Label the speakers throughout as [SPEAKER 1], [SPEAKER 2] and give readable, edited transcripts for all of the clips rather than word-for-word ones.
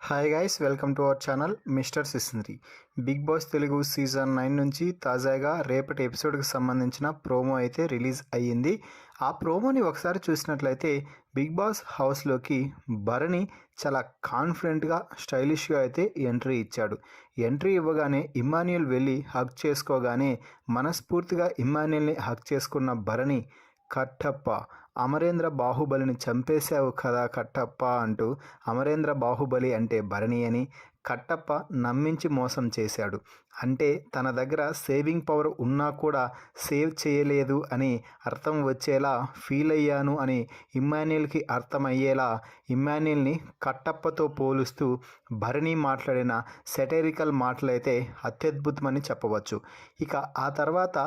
[SPEAKER 1] Hi guys, welcome to our channel mister సిస్నరీ. Bigg Boss Telugu season 9 నుంచి తాజాగా రేపటి ఎపిసోడ్కి సంబంధించిన ప్రోమో అయితే రిలీజ్ అయ్యింది. ఆ ప్రోమోని ఒకసారి చూసినట్లయితే బిగ్ బాస్ హౌస్లోకి భరణి చాలా కాన్ఫిడెంట్గా స్టైలిష్గా అయితే ఎంట్రీ ఇచ్చాడు. ఎంట్రీ ఇవ్వగానే ఇమ్మాన్యుయల్ వెళ్ళి హగ్ చేసుకోగానే మనస్ఫూర్తిగా ఇమ్మాన్యుయల్ని హగ్ చేసుకున్న భరణి, కట్టప్ప అమరేంద్ర బాహుబలిని చంపేశావు కదా కట్టప్ప అంటూ, అమరేంద్ర బాహుబలి అంటే భరణి అని కట్టప్ప నమ్మించి మోసం చేశాడు. అంటే తన దగ్గర సేవింగ్ పవర్ ఉన్నా కూడా సేవ్ చేయలేదు అని అర్థం వచ్చేలా ఫీల్ అయ్యాను అని ఇమ్మాన్యుయల్కి అర్థమయ్యేలా ఇమ్మాన్యుయల్ని కట్టప్పతో పోలుస్తూ భరణి మాట్లాడిన సెటైరికల్ మాటలైతే అత్యద్భుతమని చెప్పవచ్చు. ఇక ఆ తర్వాత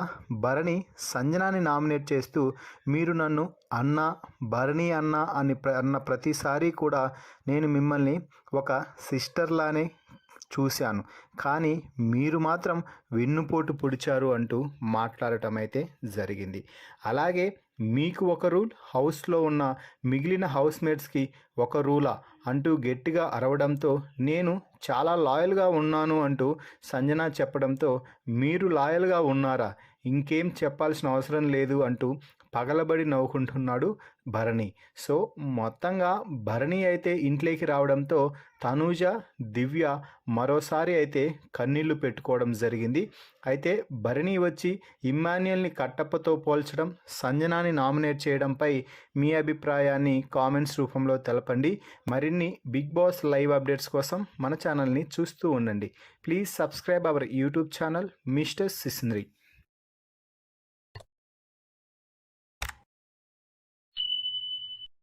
[SPEAKER 1] భరణి సంజనాని నామినేట్ చేస్తూ, మీరు నన్ను అన్న భరణి అన్న అని అన్న ప్రతిసారి కూడా నేను మిమ్మల్ని ఒక సిస్టర్లానే చూశాను, కానీ మీరు మాత్రం వెన్నుపోటు పొడిచారు అంటూ మాట్లాడటం అయితే జరిగింది. అలాగే మీకు ఒక రూల్, హౌస్లో ఉన్న మిగిలిన హౌస్మేట్స్కి ఒక రూలా అంటూ గట్టిగా అరవడంతో నేను చాలా లాయల్గా ఉన్నాను అంటూ సంజన చెప్పడంతో, మీరు లాయల్గా ఉన్నారా, ఇంకేం చెప్పాల్సిన అవసరం లేదు అంటూ పగలబడి నవ్వుకుంటున్నాడు భరణి. సో మొత్తంగా భరణి అయితే ఇంట్లోకి రావడంతో తనూజ, దివ్య మరోసారి అయితే కన్నీళ్లు పెట్టుకోవడం జరిగింది. అయితే భరణి వచ్చి ఇమ్మాన్యుయల్ని కట్టప్పతో పోల్చడం, సంజనాని నామినేట్ చేయడంపై మీ అభిప్రాయాన్ని కామెంట్స్ రూపంలో తెలపండి. మరిన్ని బిగ్ బాస్ లైవ్ అప్డేట్స్ కోసం మన ఛానల్ని చూస్తూ ఉండండి. Please subscribe our YouTube channel mister సిస్నరీ.